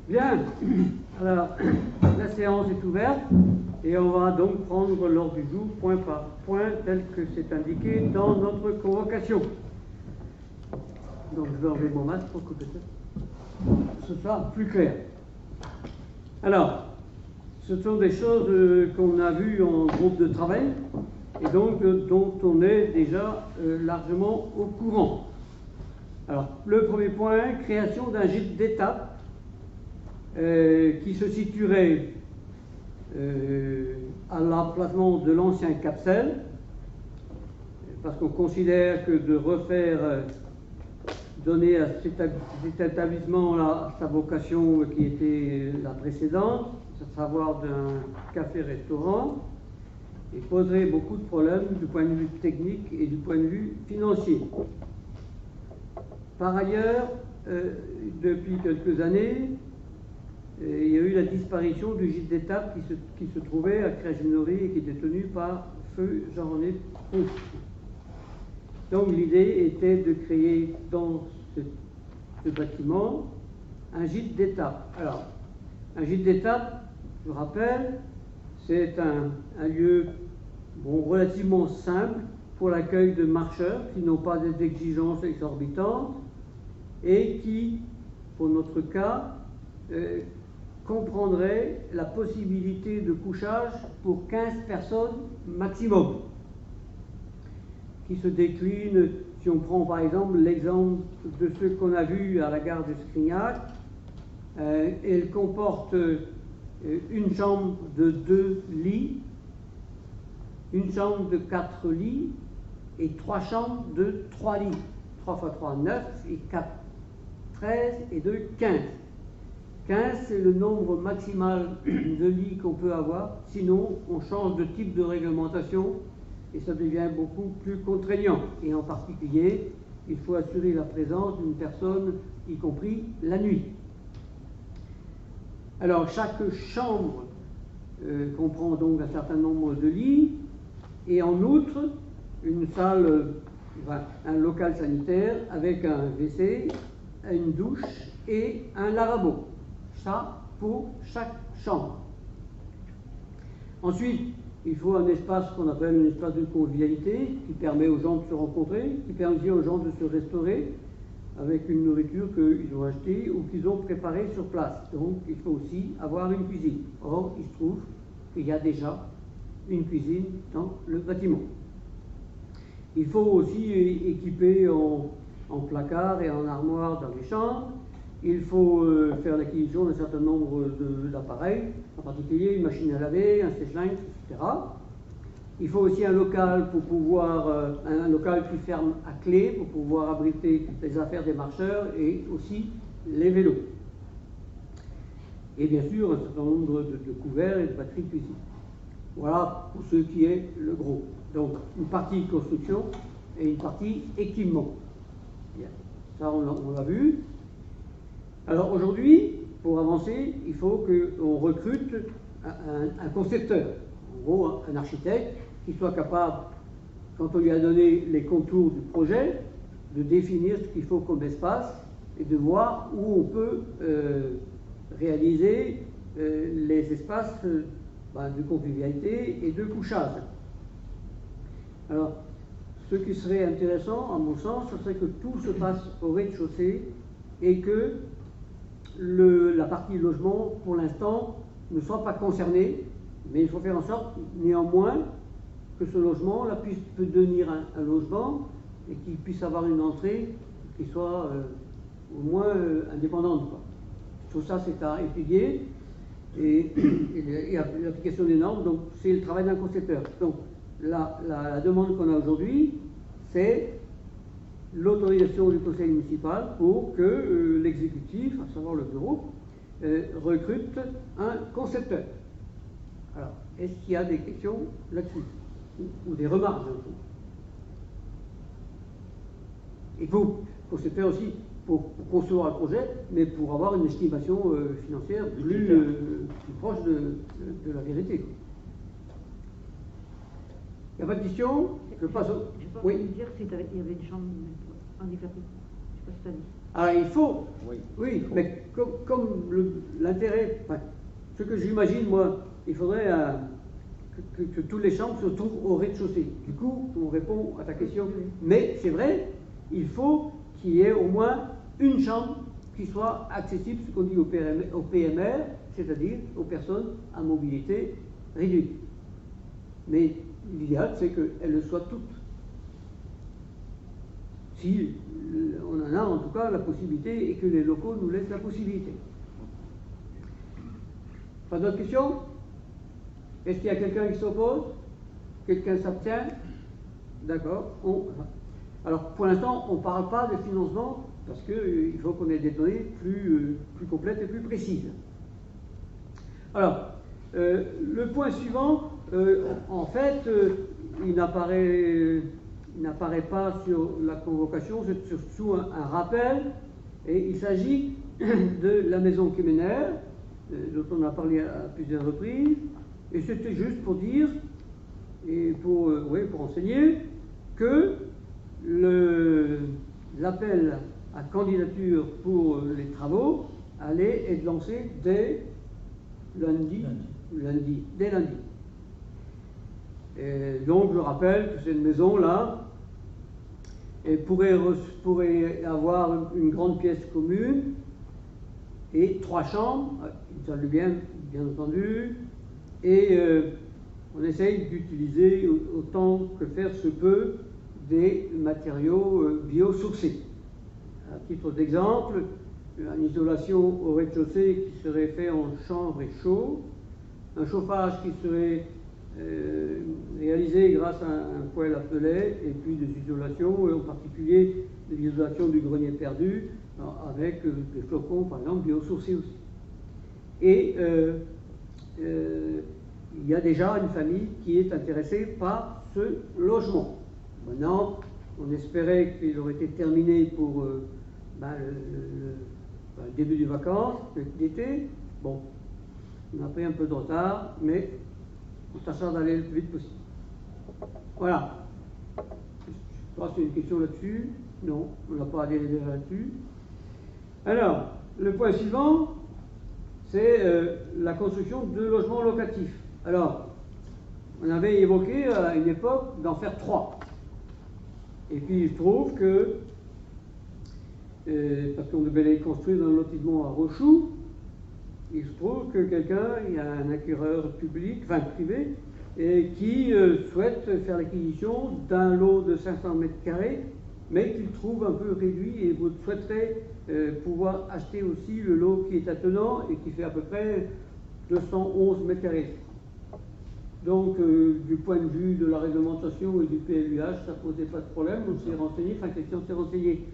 Bien, alors la séance est ouverte et on va donc prendre l'ordre du jour point par point tel que c'est indiqué dans notre convocation. Donc je vais enlever mon masque pour que peut-être ce soit plus clair. Alors, ce sont des choses qu'on a vues en groupe de travail et donc dont on est déjà largement au courant. Alors, le premier point, création d'un gîte d'étape qui se situerait à l'emplacement de l'ancien Capsel, parce qu'on considère que de refaire, donner à cet établissement-là sa vocation qui était la précédente, à savoir d'un café-restaurant, et poserait beaucoup de problèmes du point de vue technique et du point de vue financier. Par ailleurs, depuis quelques années, il y a eu la disparition du gîte d'étape qui se trouvait à Crèche-Nory et qui était tenu par feu Jean-René Proust. Donc l'idée était de créer dans ce bâtiment un gîte d'étape. Alors, un gîte d'étape, je rappelle, c'est un lieu relativement simple pour l'accueil de marcheurs qui n'ont pas des exigences exorbitantes et qui, pour notre cas, comprendrait la possibilité de couchage pour 15 personnes maximum, qui se décline, si on prend par exemple l'exemple de ceux qu'on a vus à la gare de Scrignac, elle comporte une chambre de 2 lits, une chambre de 4 lits et 3 chambres de 3 lits. 3 x 3, 9 et 4, 13 et 2, 15. 15, c'est le nombre maximal de lits qu'on peut avoir, sinon on change de type de réglementation et ça devient beaucoup plus contraignant. Et en particulier, il faut assurer la présence d'une personne, y compris la nuit. Alors, chaque chambre comprend donc un certain nombre de lits et en outre, une salle, un local sanitaire avec un WC, une douche et un lavabo. Ça pour chaque chambre. Ensuite, il faut un espace qu'on appelle un espace de convivialité qui permet aux gens de se rencontrer, qui permet aussi aux gens de se restaurer avec une nourriture qu'ils ont achetée ou qu'ils ont préparée sur place. Donc, il faut aussi avoir une cuisine. Or, il se trouve qu'il y a déjà une cuisine dans le bâtiment. Il faut aussi équiper en placard et en armoire dans les chambres. Il faut faire l'acquisition d'un certain nombre d'appareils, en particulier une machine à laver, un sèche-linge, etc. Il faut aussi un local pour pouvoir, un local qui ferme à clé pour pouvoir abriter les affaires des marcheurs et aussi les vélos. Et bien sûr, un certain nombre de couverts et de batteries de cuisine. Voilà pour ce qui est le gros. Donc, une partie construction et une partie équipement. Bien. Ça, on l'a vu. Alors aujourd'hui, pour avancer, il faut qu'on recrute un concepteur, en gros un architecte qui soit capable, quand on lui a donné les contours du projet, de définir ce qu'il faut comme espace et de voir où on peut réaliser les espaces de convivialité et de couchage. Alors, ce qui serait intéressant, à mon sens, ce serait que tout se passe au rez-de-chaussée et que la partie logement, pour l'instant, ne soit pas concernée, mais il faut faire en sorte, néanmoins, que ce logement-là peut devenir un logement et qu'il puisse avoir une entrée qui soit au moins indépendante, quoi. Tout ça, c'est à étudier et l'application des normes, donc c'est le travail d'un concepteur. Donc, la demande qu'on a aujourd'hui, c'est l'autorisation du conseil municipal pour que l'exécutif, à savoir le bureau, recrute un concepteur. Alors, est-ce qu'il y a des questions là-dessus ou des remarques? Il faut concepteur aussi pour concevoir le projet, mais pour avoir une estimation financière plus proche de la vérité. Il n'y a pas de question? Je passe au... Je peux dire s'il y avait une chambre handicapée. Je ne sais pas si tu as dit. Alors il faut, Oui, oui, mais comme l'intérêt, enfin, ce que j'imagine moi, il faudrait que toutes les chambres se trouvent au rez-de-chaussée. Du coup, on répond à ta question. Mais c'est vrai, il faut qu'il y ait au moins une chambre qui soit accessible, ce qu'on dit au PMR, c'est-à-dire aux personnes à mobilité réduite. Mais l'idéal, c'est qu'elles le soient toutes. Si on en a en tout cas la possibilité et que les locaux nous laissent la possibilité. Pas d'autres questions? Est-ce qu'il y a quelqu'un qui s'oppose? Quelqu'un s'abstient? D'accord. Alors pour l'instant, on ne parle pas de financement parce qu'il faut qu'on ait des données plus complètes et plus précises. Alors, le point suivant, en fait, il n'apparaît pas sur la convocation, c'est surtout un rappel, et il s'agit de la maison Kemener, dont on a parlé à plusieurs reprises, et c'était juste pour dire, et pour enseigner, que l'appel à candidature pour les travaux allait être lancé dès lundi. Et donc je rappelle que cette maison-là pourrait avoir une grande pièce commune et 3 chambres, une salle de bain bien entendu, et on essaye d'utiliser autant que faire se peut des matériaux biosourcés. À titre d'exemple, une isolation au rez-de-chaussée qui serait fait en chambre et chaud, un chauffage qui serait réalisé grâce à un poêle à pelet, et puis des isolations, en particulier de l'isolation du grenier perdu, avec des flocons par exemple biosourcés aussi. Et il y a déjà une famille qui est intéressée par ce logement. Maintenant, on espérait qu'il aurait été terminé pour le début des vacances, l'été. Bon, on a pris un peu de retard, mais on tâchera d'aller le plus vite possible. Voilà. Je pense qu'il y a une question là-dessus. Non, on n'a pas à délibérer là-dessus. Alors, le point suivant, c'est la construction de logements locatifs. Alors, on avait évoqué à une époque d'en faire 3. Et puis il se trouve que, parce qu'on devait les construire dans un lotissement à Rochoux, il se trouve que quelqu'un, il y a un acquéreur public, enfin privé, et qui souhaite faire l'acquisition d'un lot de 500 mètres carrés, mais qu'il trouve un peu réduit et souhaiterait pouvoir acheter aussi le lot qui est attenant et qui fait à peu près 211 mètres carrés. Donc, du point de vue de la réglementation et du PLUH, ça ne posait pas de problème. On s'est renseigné, enfin, quelqu'un s'est renseigné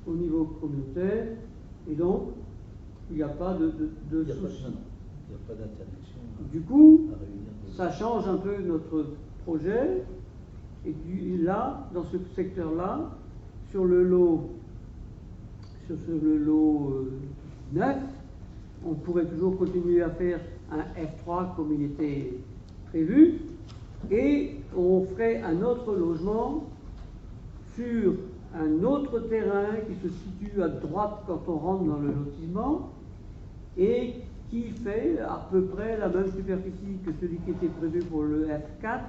au niveau communautaire, et donc, il n'y a pas de souci. Il n'y a pas d'interdiction. Du coup, ça change un peu notre projet, et là, dans ce secteur-là, sur le lot 9, on pourrait toujours continuer à faire un F3 comme il était prévu, et on ferait un autre logement sur un autre terrain qui se situe à droite quand on rentre dans le lotissement et qui fait à peu près la même superficie que celui qui était prévu pour le F4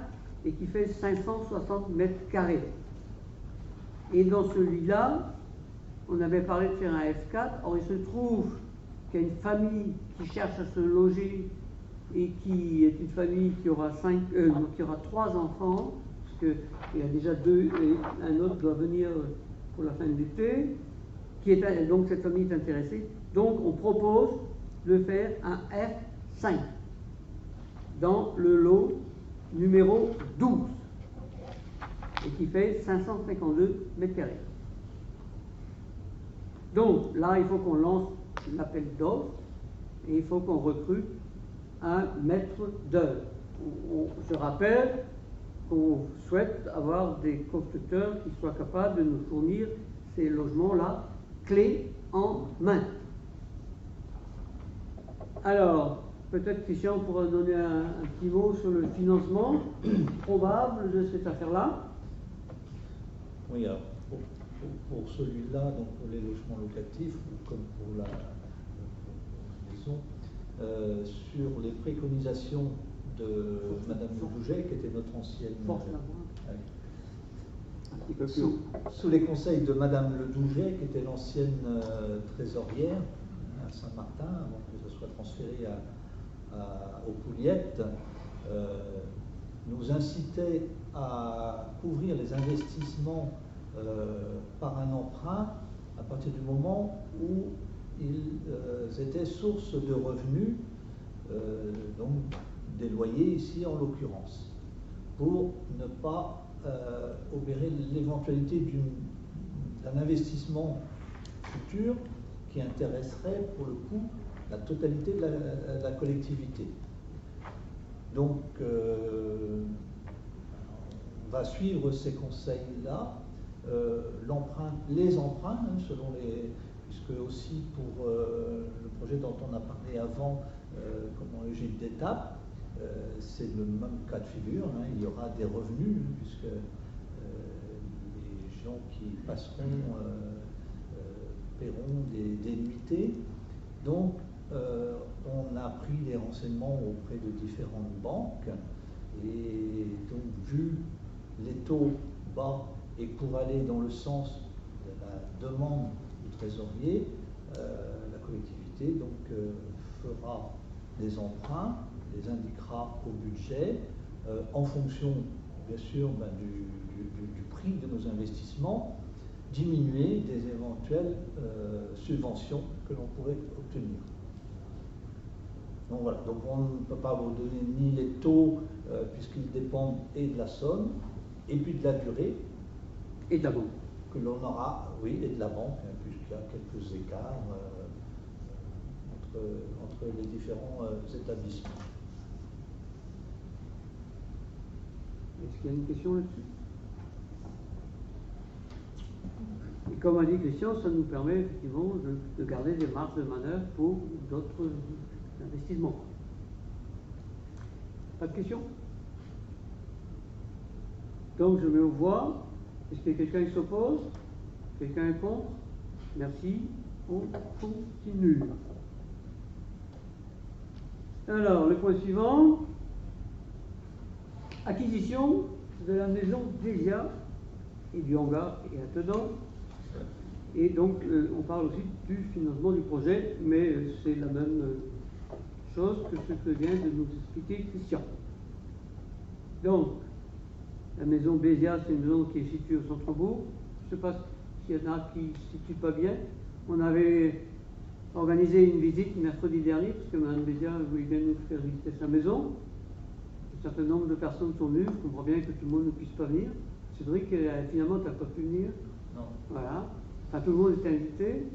et qui fait 560 mètres carrés. Et dans celui-là, on avait parlé de faire un F4. Or, il se trouve qu'il y a une famille qui cherche à se loger et qui est une famille qui aura 3 enfants, parce qu'il y a déjà 2 et un autre doit venir pour la fin de l'été, donc cette famille est intéressée. Donc on propose de faire un F5 dans le lot numéro 12 et qui fait 552 mètres carrés. Donc là, il faut qu'on lance l'appel d'offres et il faut qu'on recrute un maître d'œuvre. Je rappelle qu'on souhaite avoir des constructeurs qui soient capables de nous fournir ces logements-là, clés en main. Alors, peut-être Christian pourra donner un petit mot sur le financement probable de cette affaire-là. Oui, alors, pour celui-là, donc pour les logements locatifs, ou comme pour la maison, sur les préconisations de Madame Ledouget, qui était notre ancienne. Sous les conseils de Madame Ledouget, qui était l'ancienne trésorière à Saint-Martin, avant que ce soit transféré aux Pouillettes, nous incitait à couvrir les investissements par un emprunt à partir du moment où ils étaient source de revenus, donc des loyers ici en l'occurrence, pour ne pas obérer l'éventualité d'un investissement futur qui intéresserait pour le coup la totalité de la collectivité. Donc on va suivre ces conseils-là, les emprunts, hein, selon puisque aussi pour le projet dont on a parlé avant, comme en logique d'étape, c'est le même cas de figure, hein, il y aura des revenus, puisque les gens qui passeront paieront des nuitées. Donc, on a pris des renseignements auprès de différentes banques, et donc, vu les taux bas, et pour aller dans le sens de la demande du trésorier, la collectivité donc, fera des emprunts, les indiquera au budget, en fonction, bien sûr, du prix de nos investissements, diminuer des éventuelles subventions que l'on pourrait obtenir. Donc voilà, donc on ne peut pas vous donner ni les taux, puisqu'ils dépendent et de la somme, et puis de la durée. Et de la banque. Que l'on aura, oui, et de la banque, hein, puisqu'il y a quelques écarts entre les différents établissements. Est-ce qu'il y a une question là-dessus? Et comme a dit Christian, ça nous permet effectivement de garder des marges de manœuvre pour d'autres investissements. Pas de questions? Donc je mets aux voix. Est-ce qu'il y a quelqu'un qui s'oppose? Quelqu'un est contre? Merci. On continue. Alors, le point suivant. Acquisition de la maison Béziat et du hangar et attenant. Et donc, on parle aussi du financement du projet, mais c'est la même chose que ce que vient de nous expliquer Christian. Donc, la maison Béziat, c'est une maison qui est située au centre-bourg. Je ne sais pas s'il y en a qui ne se situent pas bien. On avait organisé une visite mercredi dernier, parce que Mme Béziat voulait bien nous faire visiter sa maison. Un certain nombre de personnes sont venues. Je comprends bien que tout le monde ne puisse pas venir. Cédric, finalement, tu n'as pas pu venir. Non. Voilà. Enfin, tout le monde était invité.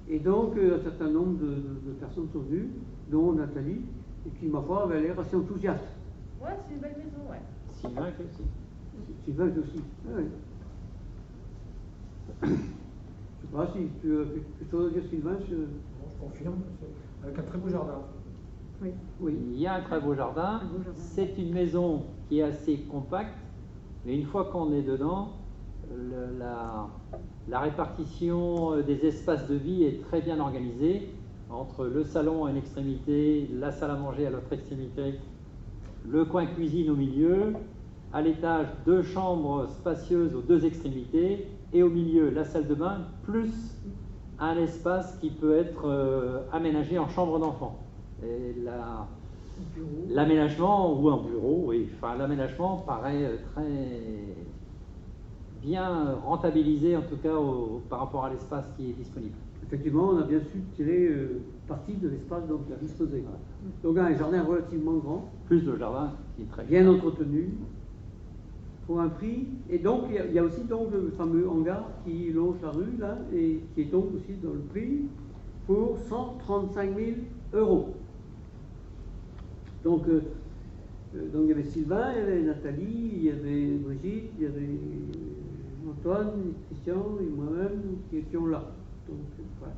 Et donc, un certain nombre de personnes sont venues, dont Nathalie, et qui, ma foi, avait l'air assez enthousiaste. Ouais, c'est une belle maison, ouais. Sylvain aussi. Sylvain aussi. Ah, oui. Je ne sais pas si tu as quelque chose à dire, Sylvain. Bon, je confirme, avec un très beau jardin. Oui. Oui. Il y a un très beau jardin. C'est une maison qui est assez compacte, mais une fois qu'on est dedans, la répartition des espaces de vie est très bien organisée entre le salon à une extrémité, la salle à manger à l'autre extrémité, le coin cuisine au milieu, à l'étage 2 chambres spacieuses aux 2 extrémités, et au milieu la salle de bain, plus un espace qui peut être aménagé en chambre d'enfant. Et l'aménagement, ou un bureau, oui, enfin l'aménagement paraît très bien rentabilisé, en tout cas par rapport à l'espace qui est disponible. Effectivement, on a bien su tirer parti de l'espace dont il a disposé. Donc un jardin relativement grand. Plus le jardin qui est très bien entretenu, pour un prix. Et donc il y a aussi donc le fameux hangar qui longe la rue là, et qui est donc aussi dans le prix pour 135 000 €. Donc il y avait Sylvain, il y avait Nathalie, il y avait Brigitte, il y avait Antoine, Christian et moi-même qui étions là. Donc, voilà.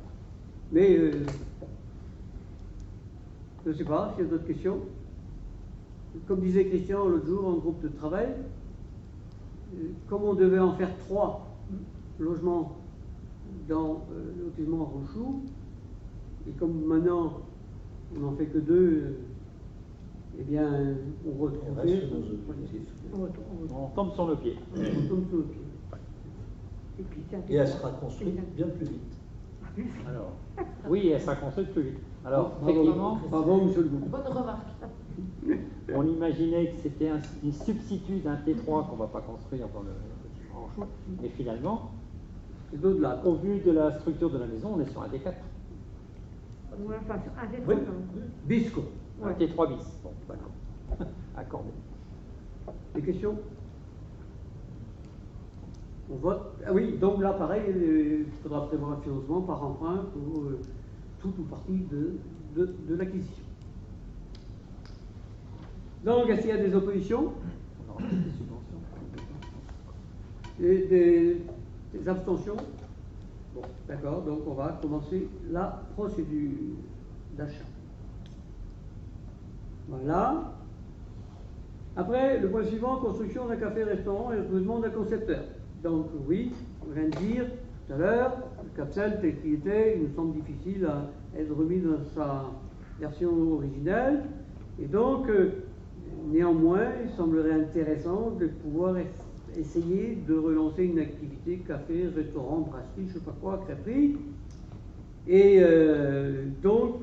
Mais je ne sais pas s'il y a d'autres questions. Comme disait Christian l'autre jour en groupe de travail, comme on devait en faire 3 logements dans le lotissement Rochou. Et comme maintenant, on n'en fait que 2, eh bien, on retrouve. On reste sur nos objectifs. On tombe sur nos pieds. On tombe sur le pied. Et puis, c'est Et elle sera construite bien plus vite. Alors, oui, elle sera construite plus vite. Alors, Bravo, effectivement, bravo, monsieur le goût. Bonne remarque. on imaginait que c'était un substitut d'un T3 qu'on ne va pas construire dans le bâtiment en chou, mais finalement, C'est d'au-delà. au vu de la structure de la maison, on est sur un T4, Ouais, enfin, un des Oui. trois, hein. Bisco. un T3 bis. Bon, d'accord. Accordé. Des questions? On vote. Ah oui, donc là, pareil, il faudra prévoir un financement par emprunt pour toute ou partie de l'acquisition. Donc, est-ce qu'il y a des oppositions? On aura des subventions. Et des abstentions? Bon, d'accord, donc on va commencer la procédure d'achat. Voilà. Après, le point suivant, construction d'un café-restaurant et recrutement d'un concepteur. Donc oui, on vient de dire tout à l'heure, le capsule tel qu'il était, il nous semble difficile à être remis dans sa version originelle. Et donc, néanmoins, il semblerait intéressant de pouvoir essayer de relancer une activité café, restaurant, brasserie, je ne sais pas quoi, crêperie. Et donc,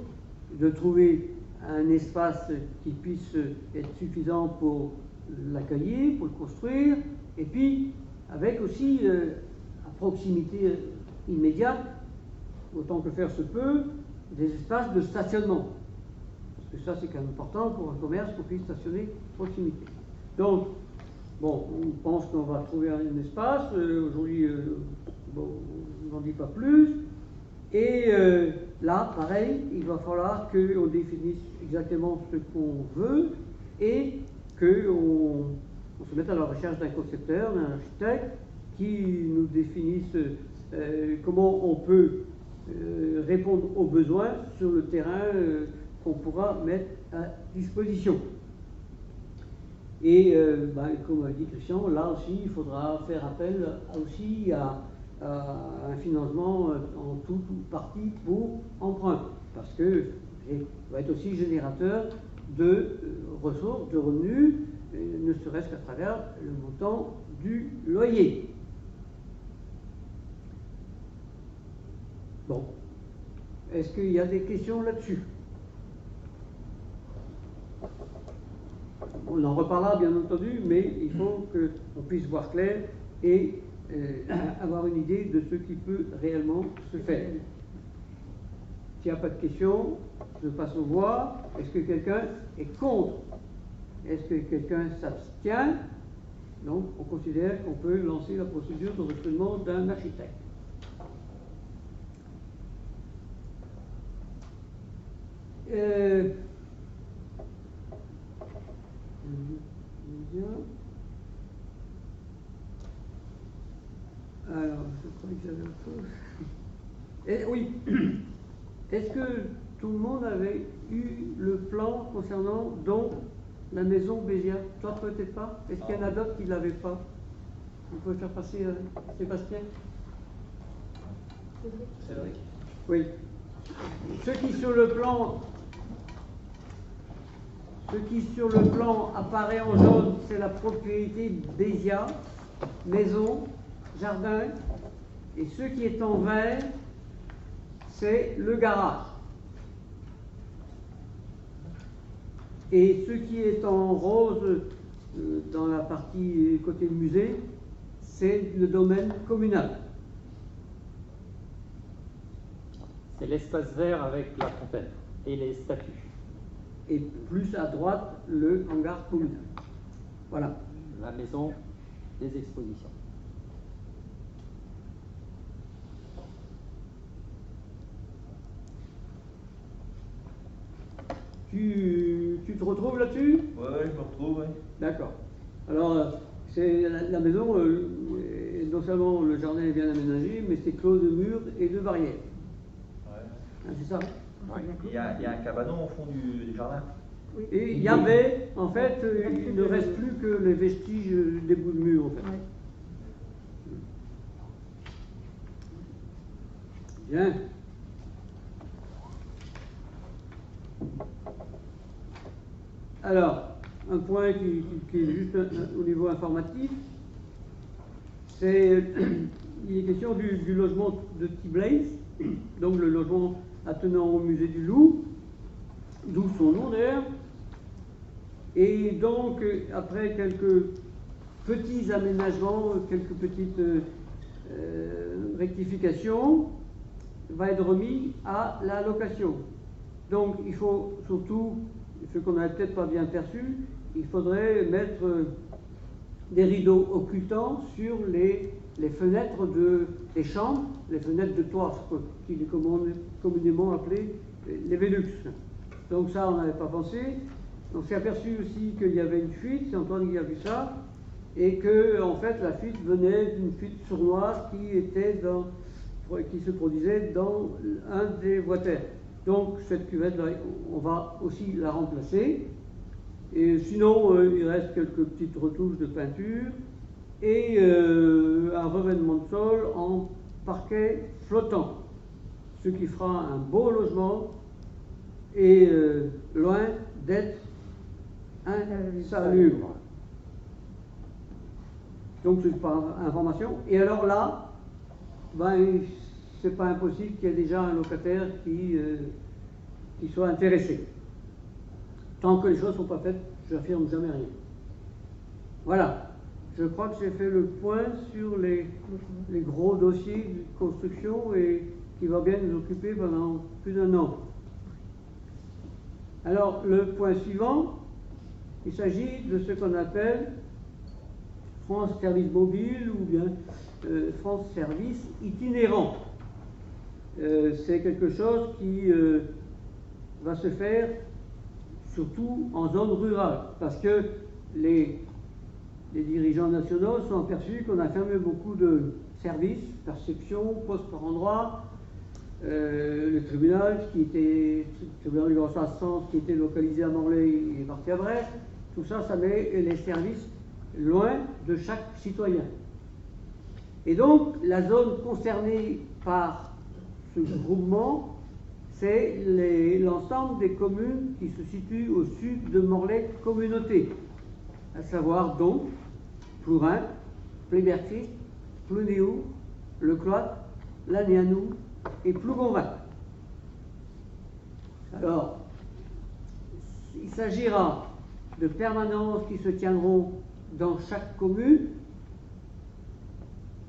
de trouver un espace qui puisse être suffisant pour l'accueillir, pour le construire, et puis avec aussi à proximité immédiate, autant que faire se peut, des espaces de stationnement. Parce que ça c'est quand même important pour un commerce qu'on puisse stationner à proximité. Donc, bon, on pense qu'on va trouver un espace, aujourd'hui, bon, on n'en dit pas plus. Et là, pareil, il va falloir qu'on définisse exactement ce qu'on veut et qu'on se mette à la recherche d'un concepteur, d'un architecte qui nous définisse comment on peut répondre aux besoins sur le terrain qu'on pourra mettre à disposition. Et comme a dit Christian, là aussi, il faudra faire appel aussi à un financement en tout ou partie pour emprunt, parce que il va être aussi générateur de ressources, de revenus, ne serait-ce qu'à travers le montant du loyer. Bon, est-ce qu'il y a des questions là-dessus? On en reparlera bien entendu, mais il faut qu'on puisse voir clair et avoir une idée de ce qui peut réellement se faire. S'il n'y a pas de questions, je passe aux voix. Est-ce que quelqu'un est contre? Est-ce que quelqu'un s'abstient? Donc, on considère qu'on peut lancer la procédure de recrutement d'un architecte. Alors, je crois que j'avais autre chose. Et oui, est-ce que tout le monde avait eu le plan concernant donc la maison Béziat? Toi peut-être pas? Est-ce qu'il y en a d'autres qui ne l'avaient pas? Vous pouvez faire passer Sébastien? C'est vrai. Oui. Ce qui sur le plan apparaît en jaune, c'est la propriété Béziat, maison, jardin, et ce qui est en vert, c'est le garage. Et ce qui est en rose dans la partie côté musée, c'est le domaine communal. C'est l'espace vert avec la fontaine et les statues. Et plus à droite, le hangar communal. Voilà. La maison des expositions. Tu te retrouves là-dessus? Ouais, je me retrouve, ouais. D'accord. Alors, c'est la maison, non seulement le jardin est bien aménagé, mais c'est clos de murs et de barrières. Ouais. Hein, c'est ça? Il y a un cabanon au fond du jardin. Oui. Et il y avait, en fait, il ne reste plus que les vestiges des bouts de mur, en fait. Ouais. Bien. Alors, un point qui est juste au niveau informatif, c'est il est question du logement de Tiblaze, donc le logement attenant au musée du Loup, d'où son nom d'ailleurs. Et donc, après quelques petits aménagements, quelques petites rectifications, va être remis à la location. Donc, il faut surtout, ce qu'on n'avait peut-être pas bien perçu, il faudrait mettre des rideaux occultants sur les fenêtres des chambres, les fenêtres de toit, ce qu'il est communément appelé les Velux. Donc ça, on n'avait pas pensé. On s'est aperçu aussi qu'il y avait une fuite, c'est Antoine qui a vu ça, et que en fait la fuite venait d'une fuite sournoise qui se produisait dans un des voiteurs. Donc cette cuvette-là, on va aussi la remplacer. Et sinon, il reste quelques petites retouches de peinture et un revêtement de sol en parquet flottant, ce qui fera un beau logement et loin d'être insalubre. Donc c'est par information. Et alors là, ben, c'est pas impossible qu'il y ait déjà un locataire qui soit intéressé. Tant que les choses ne sont pas faites, je n'affirme jamais rien. Voilà. Je crois que j'ai fait le point sur les gros dossiers de construction et qui va bien nous occuper pendant plus d'1 an. Alors, le point suivant, il s'agit de ce qu'on appelle France Service Mobile ou bien France Service Itinérant. C'est quelque chose qui va se faire surtout en zone rurale, parce que les dirigeants nationaux sont aperçus qu'on a fermé beaucoup de services, perception, poste par endroit, le tribunal le tribunal de grande instance qui était localisé à Morlaix est parti à Brest. Tout ça, ça met les services loin de chaque citoyen. Et donc, la zone concernée par ce groupement, c'est l'ensemble des communes qui se situent au sud de Morlaix Communauté, à savoir donc Plourin, Plébertis, Plounéou, Le Cloître, Lannéanou et Plougonvac. Alors, il s'agira de permanences qui se tiendront dans chaque commune,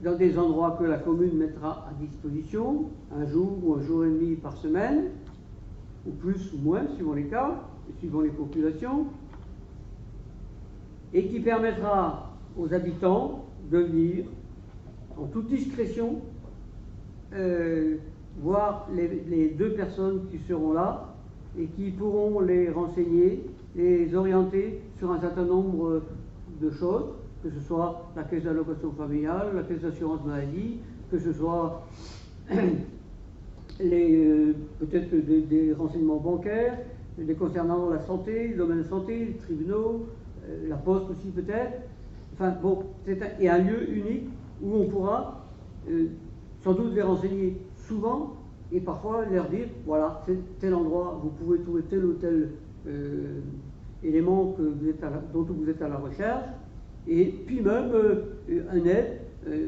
dans des endroits que la commune mettra à disposition, 1 jour ou 1 jour et demi par semaine, ou plus ou moins, suivant les cas, et suivant les populations, et qui permettra aux habitants de venir en toute discrétion voir les 2 personnes qui seront là et qui pourront les renseigner, les orienter sur un certain nombre de choses, que ce soit la caisse d'allocation familiale, la caisse d'assurance maladie, que ce soit peut-être des renseignements bancaires, concernant la santé, le domaine de la santé, les tribunaux, la poste aussi peut-être. Enfin bon, et un lieu unique où on pourra sans doute les renseigner souvent et parfois leur dire, voilà, c'est tel endroit, vous pouvez trouver tel ou tel élément dont vous êtes à la recherche, et puis même un aide,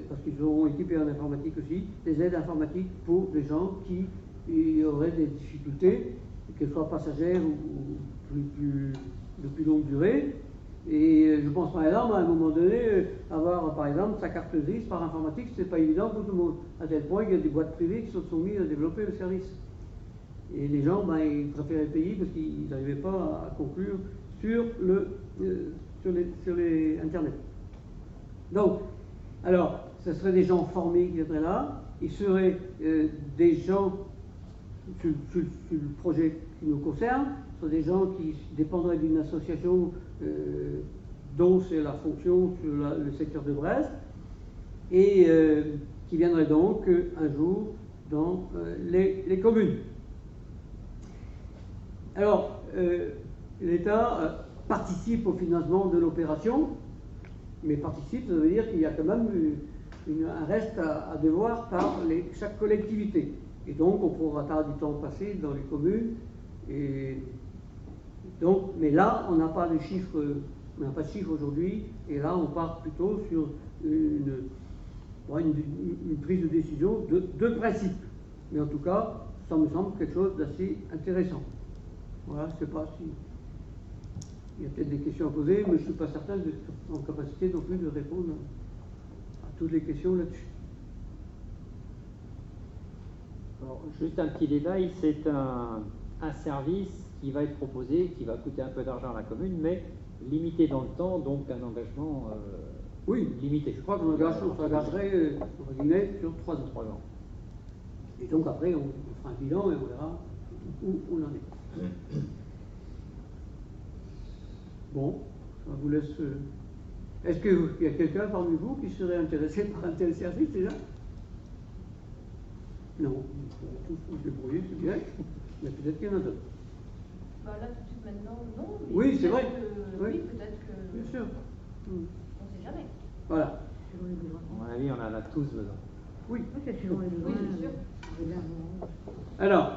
parce qu'ils seront équipés en informatique aussi, des aides informatiques pour des gens qui auraient des difficultés, qu'elles soient passagères ou de plus longue durée. Et je pense par exemple, à un moment donné, avoir par exemple sa carte grise par informatique, c'est pas évident pour tout le monde, à tel point qu'il y a des boîtes privées qui se sont mises à développer le service. Et les gens, ils préféraient payer parce qu'ils n'arrivaient pas à conclure sur les Internet. Donc, alors, ce seraient des gens formés qui viendraient là, ils seraient des gens, sur le projet qui nous concerne, ce seraient des gens qui dépendraient d'une association dont c'est la fonction sur le secteur de Brest, et qui viendraient donc un jour dans les communes. Alors, l'État participe au financement de l'opération, mais participe, ça veut dire qu'il y a quand même un reste à devoir par chaque collectivité. Et donc, on prorata du temps passé dans les communes. Et donc, mais là, on n'a pas de chiffres, on n'a pas de chiffres aujourd'hui. Et là, on part plutôt sur une prise de décision de principe. Mais en tout cas, ça me semble quelque chose d'assez intéressant. Voilà, je ne sais pas si... Il y a peut-être des questions à poser, mais je ne suis pas certain d'être en capacité non plus de répondre à toutes les questions là-dessus. Alors, juste un petit détail, c'est un service qui va être proposé, qui va coûter un peu d'argent à la commune, mais limité dans le temps, donc un engagement oui, limité. Je crois qu'on s'engagerait entre guillemets sur 3 ans. 3 ans. Et donc après, on fera un bilan et on verra où on en est. Bon, je vous laisse. Est-ce qu'il y a quelqu'un parmi vous qui serait intéressé par un tel service déjà? Non, on va tous nous débrouiller, c'est bien, mais peut-être qu'il y en a d'autres. Bah là, tout de suite maintenant, non. Mais Oui, c'est vrai. que- Oui. Oui, peut-être que. Bien sûr. On ne sait jamais. Voilà. Selon les besoins. À mon avis, on en a tous besoin. Oui. Oui, c'est selon les besoins. Oui, c'est sûr. Évidemment. Alors,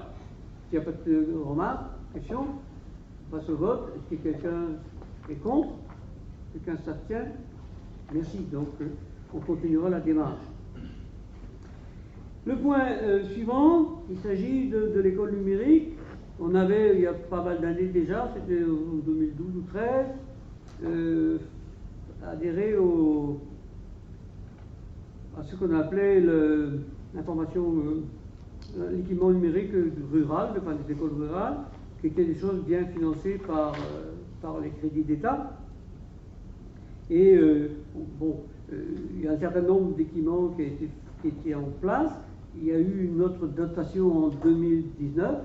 s'il n'y a pas de remarques, questions, on passe au vote. Est-ce que quelqu'un est contre? Quelqu'un s'abstient? Merci. Donc, on continuera la démarche. Le point suivant, il s'agit de l'école numérique. On avait, il y a pas mal d'années déjà, c'était en 2012 ou 2013, adhéré à ce qu'on appelait l'information, l'équipement numérique rural, enfin des écoles rurales, qui étaient des choses bien financées par les crédits d'État. Et il y a un certain nombre d'équipements qui étaient en place. Il y a eu une autre dotation en 2019.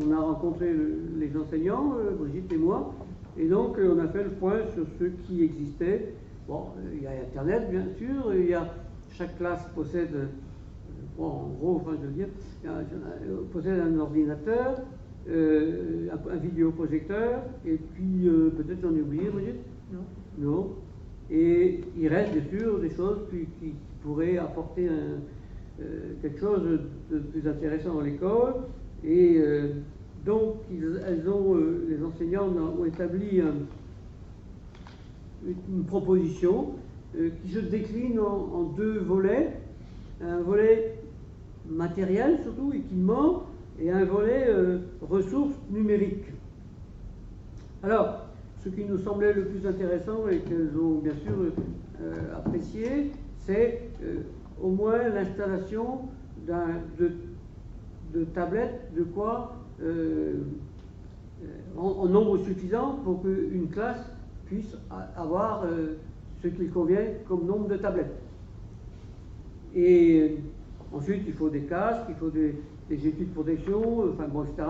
On a rencontré les enseignants, Brigitte et moi, et donc on a fait le point sur ce qui existait. Bon, il y a Internet, bien sûr, chaque classe possède, en gros, enfin je veux dire, possède un ordinateur, un vidéoprojecteur, et puis peut-être j'en ai oublié, Brigitte? Non. Et il reste bien sûr des choses qui pourraient apporter quelque chose de plus intéressant dans l'école. Et donc, les enseignants ont établi une proposition qui se décline en 2 volets. Un volet matériel, surtout, équipement, et un volet ressources numériques. Alors, ce qui nous semblait le plus intéressant et qu'elles ont bien sûr apprécié, c'est au moins l'installation de tablettes, de quoi en nombre suffisant pour qu'une classe puisse avoir ce qu'il convient comme nombre de tablettes. Et ensuite, il faut des casques, il faut des étuis de protection, enfin bon, etc.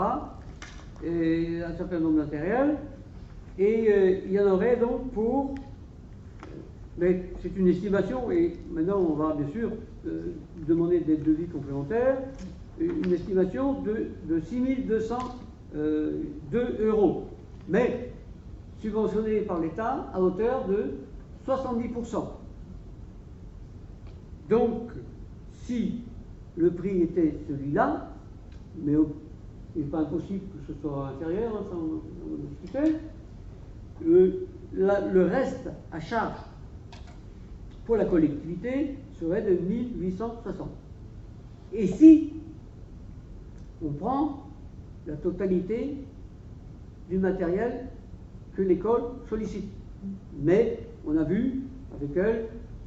Et un certain nombre de matériel. Et il y en aurait donc pour... Mais c'est une estimation, et maintenant on va bien sûr demander des devis complémentaires, une estimation de 6 202 €, mais subventionné par l'État à hauteur de 70%. Donc, si le prix était celui-là, mais il n'est pas impossible que ce soit inférieur, hein, ça on va discuter, le reste à charge pour la collectivité serait de 1860. Et si on prend la totalité du matériel que l'école sollicite, mais on a vu avec elle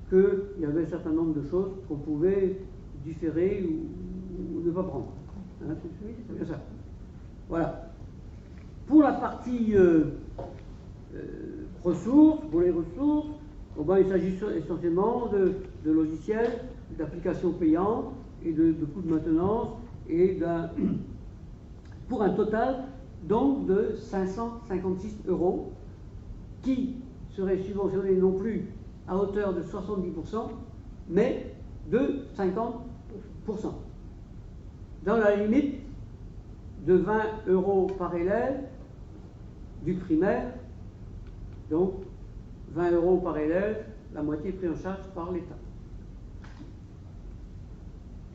qu'il y avait un certain nombre de choses qu'on pouvait différer ou ne pas prendre. Hein, c'est bien ça. Voilà. Pour la partie ressources, pour les ressources, il s'agit essentiellement de logiciels, d'applications payantes et de coûts de maintenance, et pour un total donc de 556 € qui seraient subventionnés non plus à hauteur de 70%, mais de 50%. Dans la limite de 20 € par élève du primaire, donc 20 € par élève, la moitié pris en charge par l'État.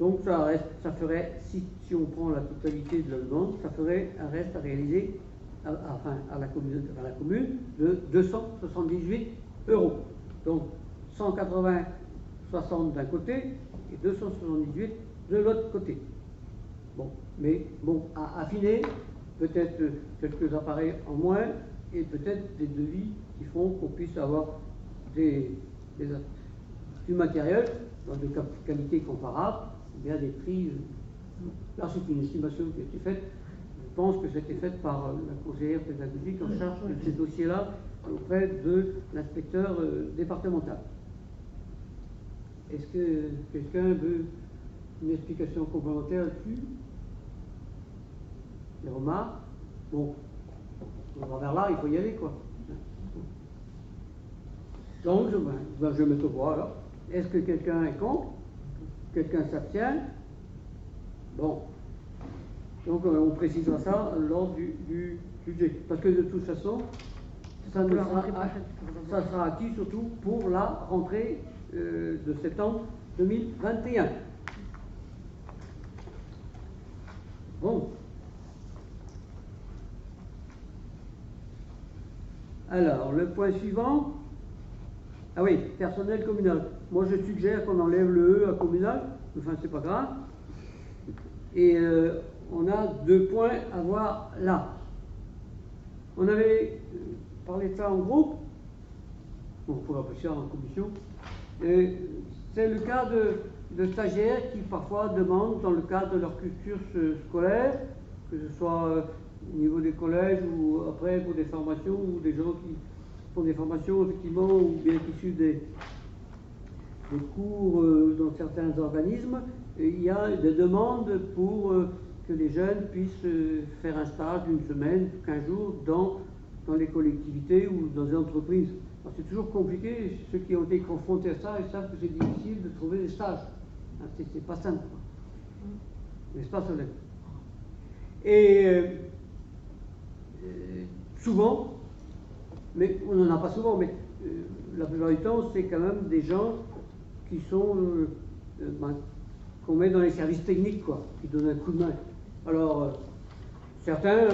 Donc ça ferait, si on prend la totalité de la demande, ça ferait un reste à réaliser à la commune de 278 €. Donc 180,60 d'un côté et 278 de l'autre côté. Bon, mais bon, à affiner, peut-être quelques appareils en moins et peut-être des devis qui font qu'on puisse avoir du matériel dans de qualité comparable, bien des prix. Là, c'est une estimation qui a été faite. Je pense que c'était faite par la conseillère pédagogique en charge de ces dossiers-là auprès de l'inspecteur départemental. Est-ce que quelqu'un veut une explication complémentaire là-dessus? Des remarques? Bon, on va vers là, il faut y aller, quoi. Donc, je mets au voix, alors. Est-ce que quelqu'un est contre? Quelqu'un s'abstient? Bon. Donc, on précisera ça lors du budget. Parce que de toute façon, ça sera acquis surtout pour la rentrée de septembre 2021. Bon. Alors, le point suivant. Ah oui, personnel communal. Moi, je suggère qu'on enlève le E à communal. Enfin, c'est pas grave. Et on a 2 points à voir là. On avait parlé de ça en groupe. On pourrait appeler ça en commission. C'est le cas de stagiaires qui parfois demandent, dans le cadre de leur cursus scolaire, que ce soit au niveau des collèges ou après pour des formations, ou des gens qui font des formations effectivement, ou bien qui suivent des cours dans certains organismes, et il y a des demandes pour que les jeunes puissent faire un stage d'une semaine, 15 jours dans les collectivités ou dans les entreprises. C'est toujours compliqué. Ceux qui ont été confrontés à ça, ils savent que c'est difficile de trouver des stages. C'est pas simple. N'est-ce pas, Solène? Et souvent, mais on n'en a pas souvent, mais la plupart du temps, c'est quand même des gens qui sont qu'on met dans les services techniques, quoi, qui donnent un coup de main. Alors, certains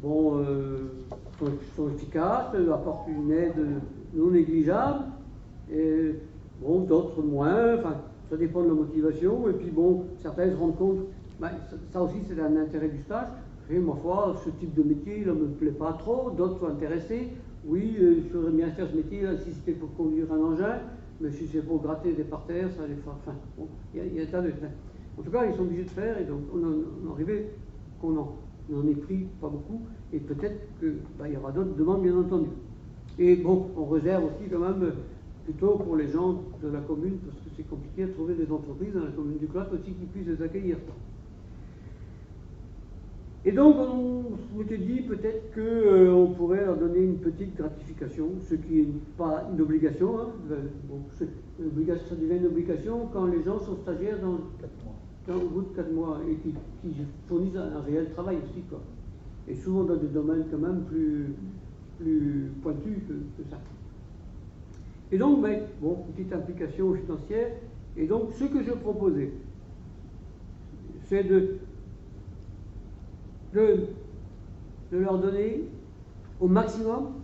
sont efficaces, apportent une aide non négligeable, et bon, d'autres moins, enfin, ça dépend de la motivation, et puis bon, certains se rendent compte, ça aussi c'est un intérêt du stage, et ma foi, ce type de métier, il ne me plaît pas trop, d'autres sont intéressés, oui, je ferais bien faire ce métier si c'était pour conduire un engin, mais si c'est pour gratter des parterres, ça les fait, enfin, bon, il y a un tas de... En tout cas, ils sont obligés de faire, et donc on en arrivait qu'on en ait pris pas beaucoup, et peut-être qu'il y aura d'autres demandes, bien entendu. Et bon, on réserve aussi quand même plutôt pour les gens de la commune, parce que c'est compliqué de trouver des entreprises dans la commune du Cloître aussi qui puissent les accueillir. Et donc, on s'était dit peut-être qu'on pourrait leur donner une petite gratification, ce qui n'est pas une obligation. Hein. Bon, ça devient une obligation quand les gens sont stagiaires dans 4 mois. Au bout de 4 mois et qui fournissent un réel travail aussi, quoi. Et souvent dans des domaines quand même plus pointus que ça. Et donc, bon, petite implication financière. Et donc, ce que je proposais, c'est de leur donner au maximum,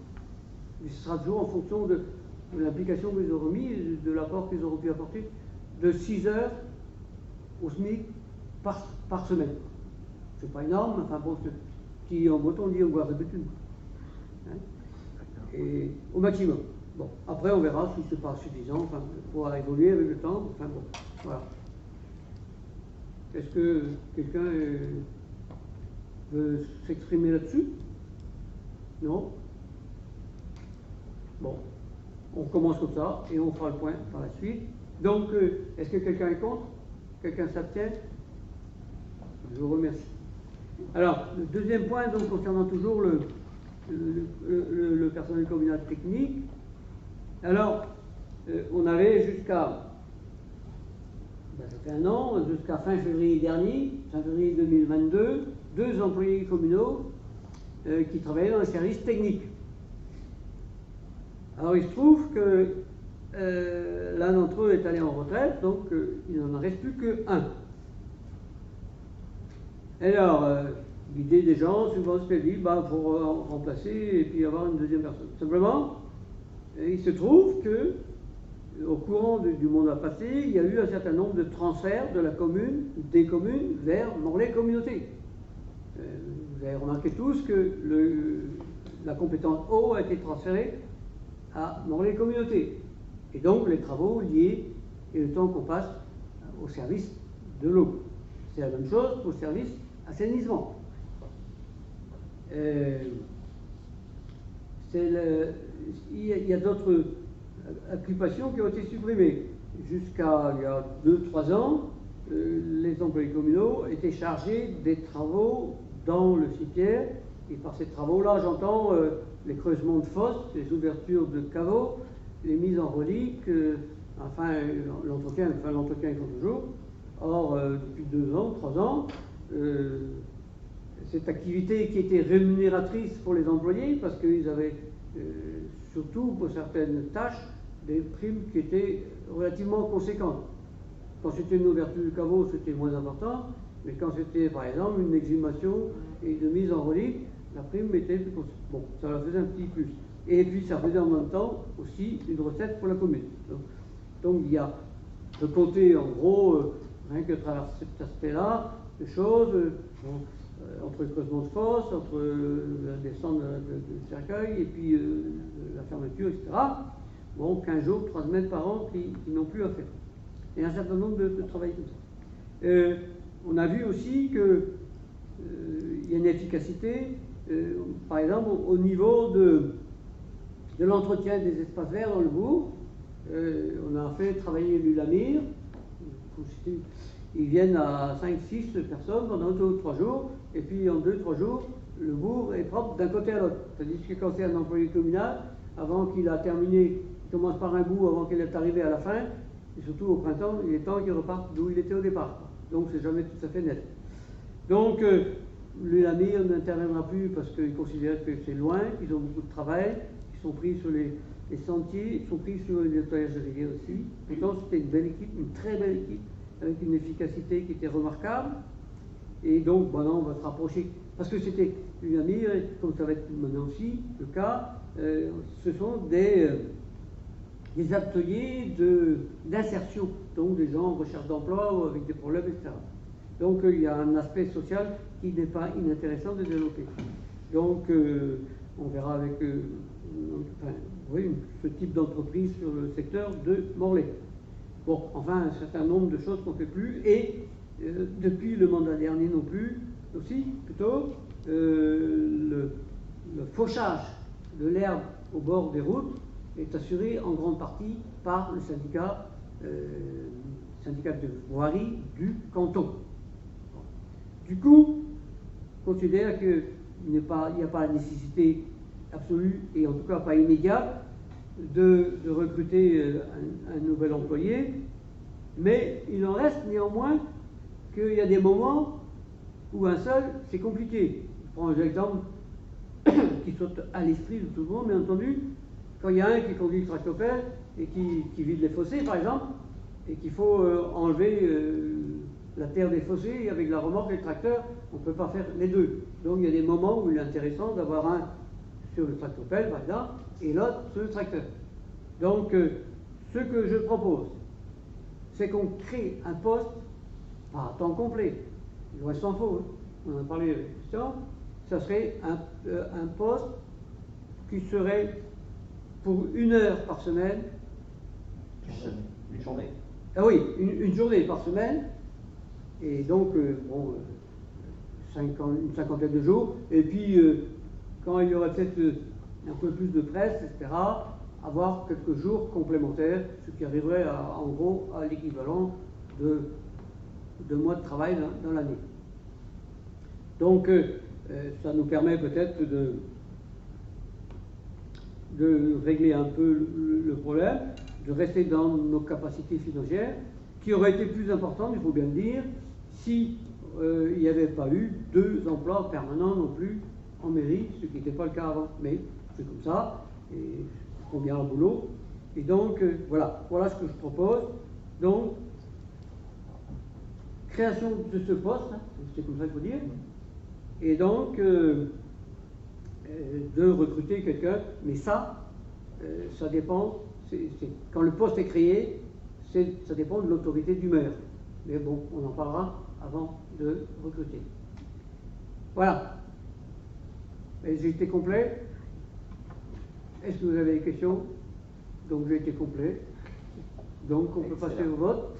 et ce sera toujours en fonction de l'implication qu'ils auront mis, de l'apport qu'ils auront pu apporter, de 6 heures au SMIC par semaine. C'est pas énorme, enfin bon, qui en breton dit on voit d'habitude. Hein? Et au maximum. Bon, après on verra si c'est pas suffisant, enfin, il faudra évoluer avec le temps, enfin bon, voilà. Est-ce que quelqu'un veut s'exprimer là-dessus? Non? Bon, on commence comme ça et on fera le point par la suite. Donc, est-ce que quelqu'un est contre? Quelqu'un s'abstient? Je vous remercie. Alors, le deuxième point, donc, concernant toujours le personnel communal technique. Alors, on avait jusqu'à, ça fait un an, jusqu'à fin février dernier, fin février 2022, 2 employés communaux qui travaillaient dans les services techniques. Alors, il se trouve que l'un d'entre eux est allé en retraite, donc il n'en reste plus qu'un. Alors, guider des gens, souvent se fait dire, pour remplacer et puis avoir une deuxième personne. Simplement, il se trouve que, au courant du mandat passé, il y a eu un certain nombre de transferts de la commune, des communes, vers Morlaix Communauté. Vous avez remarqué tous que la compétence eau a été transférée à Morlaix Communauté. Et donc les travaux liés et le temps qu'on passe au service de l'eau. C'est la même chose pour le service assainissement. Il y a d'autres occupations qui ont été supprimées. Jusqu'à il y a 2-3 ans, les employés communaux étaient chargés des travaux dans le cimetière. Et par ces travaux-là, j'entends les creusements de fosses, les ouvertures de caveaux, les mises en relique, l'entretien ils font toujours. Or, depuis 2 ans, 3 ans, cette activité qui était rémunératrice pour les employés, parce qu'ils avaient, surtout pour certaines tâches, des primes qui étaient relativement conséquentes. Quand c'était une ouverture du caveau, c'était moins important, mais quand c'était, par exemple, une exhumation et une mise en relique, la prime était plus conséquente. Bon, ça leur faisait un petit plus. Et puis, ça faisait en même temps aussi une recette pour la commune. Donc il y a de côté, en gros, rien que travers cet aspect-là, des choses, entre le creusement de fosse, entre la descente du cercueil et puis la fermeture, etc. Bon, 15 jours, 3 semaines par an qui n'ont plus à faire. Et un certain nombre de travail comme ça. On a vu aussi qu'il y a une efficacité, par exemple, au niveau de l'entretien des espaces verts dans le bourg. On a fait travailler l'ULAMIR. Ils viennent à 5-6 personnes pendant 2 ou 3 jours, et puis en 2-3 jours, le bourg est propre d'un côté à l'autre. C'est-à-dire que quand c'est un employé communal, avant qu'il a terminé, il commence par un bout avant qu'il est arrivé à la fin, et surtout au printemps, il est temps qu'il reparte d'où il était au départ. Donc c'est jamais tout à fait net. Donc l'ULAMIR n'interviendra plus parce qu'ils considèrent que c'est loin, qu'ils ont beaucoup de travail, qu'ils sont pris sur les sentiers, ils sont pris sur le nettoyage de rivières aussi. Pourtant c'était une belle équipe, une très belle équipe, avec une efficacité qui était remarquable. Et donc, maintenant, on va se rapprocher. Parce que c'était une amie, comme ça va être maintenant aussi le cas, ce sont des ateliers d'insertion, donc des gens en recherche d'emploi ou avec des problèmes, etc. Donc, il y a un aspect social qui n'est pas inintéressant de développer. Donc, on verra avec ce type d'entreprise sur le secteur de Morlaix. Bon, enfin, un certain nombre de choses qu'on ne fait plus, et depuis le mandat dernier non plus, aussi, plutôt, le fauchage de l'herbe au bord des routes est assuré en grande partie par le syndicat de voirie du canton. Du coup, on considère qu'il n'y a pas la nécessité absolue, et en tout cas pas immédiate, de recruter un nouvel employé, mais il en reste néanmoins qu'il y a des moments où un seul, c'est compliqué. Je prends un exemple qui saute à l'esprit de tout le monde, bien entendu. Quand il y a un qui conduit le tractopelle et qui vide les fossés, par exemple, et qu'il faut enlever la terre des fossés avec la remorque et le tracteur, on ne peut pas faire les deux. Donc il y a des moments où il est intéressant d'avoir un sur le tractopelle, par exemple, et l'autre sur le tracteur. Donc, ce que je propose, c'est qu'on crée un poste, pas à temps complet, loin s'en faut, on en a parlé avec Christian, ça serait un poste qui serait pour 1 heure par semaine. Une journée. Ah oui, une journée par semaine, et donc, une cinquantaine de jours, et puis, quand il y aurait peut-être un peu plus de presse, etc., avoir quelques jours complémentaires, ce qui arriverait en gros à l'équivalent de mois de travail dans l'année. Donc, ça nous permet peut-être de régler un peu le problème, de rester dans nos capacités financières, qui auraient été plus importantes, il faut bien le dire, si il n'y avait pas eu 2 emplois permanents non plus en mairie, ce qui n'était pas le cas avant. Mais c'est comme ça, et on bien au boulot. Et donc, voilà ce que je propose. Donc, création de ce poste, hein, c'est comme ça qu'il faut dire, et donc de recruter quelqu'un, mais ça dépend, quand le poste est créé, ça dépend de l'autorité du maire. Mais bon, on en parlera avant de recruter. Voilà. J'ai été complet. Est-ce que vous avez des questions? Donc j'ai été complet. Donc on peut passer au vote.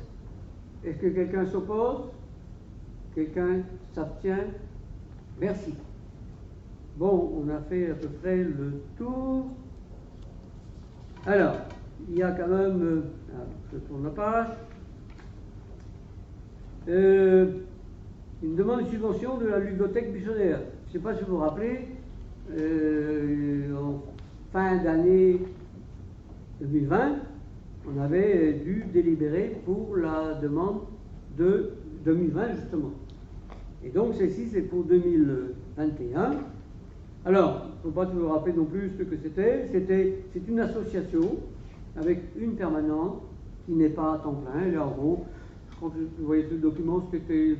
Est-ce que quelqu'un s'oppose? Quelqu'un s'abstient? Merci. Bon, on a fait à peu près le tour. Alors, il y a quand même, je tourne la page, une demande de subvention de la ludothèque buissonnière. Je ne sais pas si vous vous rappelez, en fin d'année 2020, on avait dû délibérer pour la demande de 2020 justement. Et donc celle-ci c'est pour 2021. Alors, il ne faut pas toujours rappeler non plus ce que c'était. C'est une association avec une permanente qui n'est pas à temps plein. Elle est en gros, je crois que vous voyez tout le document, c'était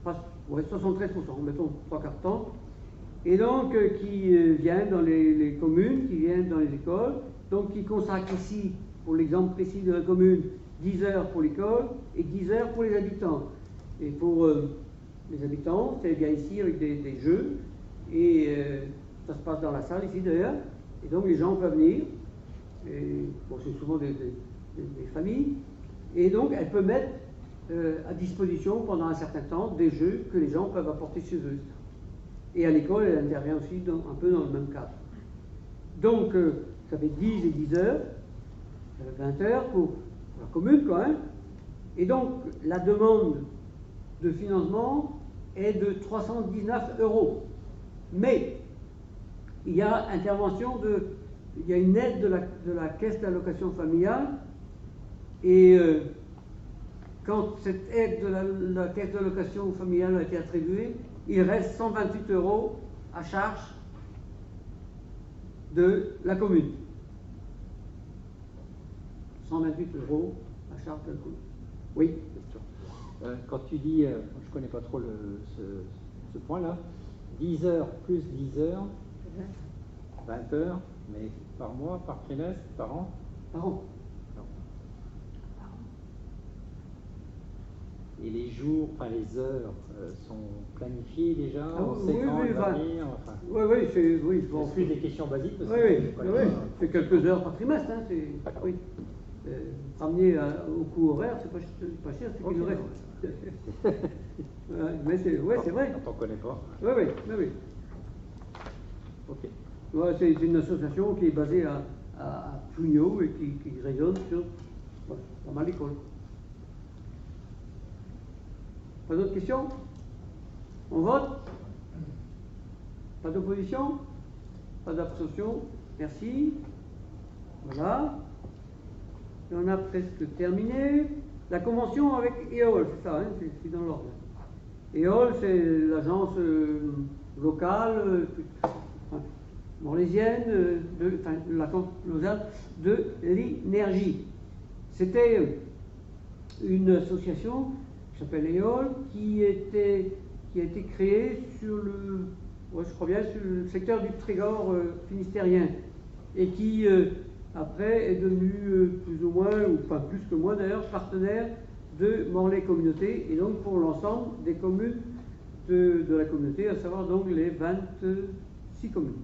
73%, mettons 3/4 temps. Et donc, qui vient dans les communes, qui vient dans les écoles, donc qui consacre ici, pour l'exemple précis de la commune, 10 heures pour l'école et 10 heures pour les habitants. Et pour les habitants, c'est bien ici avec des jeux, et ça se passe dans la salle ici d'ailleurs, et donc les gens peuvent venir, et, bon, c'est souvent des familles, et donc elle peut mettre à disposition pendant un certain temps des jeux que les gens peuvent apporter chez eux. Et à l'école, elle intervient aussi un peu dans le même cadre. Donc, ça fait 10 et 10 heures, 20 heures pour la commune quand même. Et donc, la demande de financement est de 319 €. Mais, il y a il y a une aide de la caisse d'allocation familiale, et quand cette aide de la caisse d'allocation familiale a été attribuée, il reste 128 € à charge de la commune. 128 € à charge de la commune. Oui. Quand tu dis, je ne connais pas trop ce point-là, 10 heures plus 10 heures, 20 heures, mais par mois, par trimestre, par an? Par an. Et les jours, enfin les heures, sont planifiées déjà, on sait quand elles vont venir, enfin. Oui, C'est plus des questions basiques. Parce oui, c'est quelques heures par trimestre, hein, oui. Ramener au coût horaire, c'est pas cher, c'est qu'il reste. Mais c'est vrai. Quand on ne connaît pas. Oui. Ok. Ouais, c'est une association qui est basée à Pugno et qui rayonne sur pas mal d'écoles. Pas d'autres questions? On vote? Pas d'opposition? Pas d'abstention? Merci. Voilà. Et on a presque terminé. La convention avec EOL, c'est ça, hein, c'est dans l'ordre. EOL, c'est l'agence locale morlaisienne de l'énergie. C'était une association qui s'appelle EOL, qui a été créée sur le secteur du Trégor finistérien, et qui après est devenu plus ou moins, ou enfin plus que moi d'ailleurs, partenaire de Morlaix Communauté, et donc pour l'ensemble des communes de la communauté, à savoir donc les 26 communes.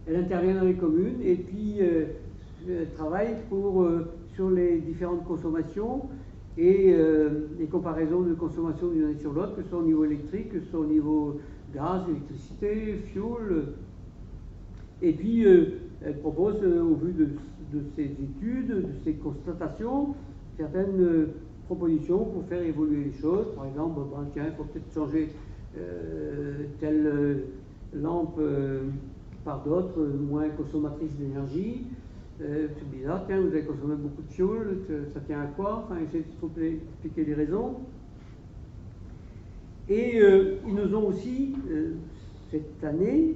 Elle intervient dans les communes, et puis elle travaille sur les différentes consommations et les comparaisons de consommation d'une année sur l'autre, que ce soit au niveau électrique, que ce soit au niveau gaz, électricité, fuel. Et puis elle propose, au vu de ces études, de ces constatations, certaines propositions pour faire évoluer les choses. Par exemple, tiens, il faut peut-être changer telle lampe par d'autres, moins consommatrices d'énergie. C'est bizarre, tiens, vous avez consommé beaucoup de fioul, ça tient à quoi? Enfin, essayer d'expliquer les raisons. Et ils nous ont aussi, cette année,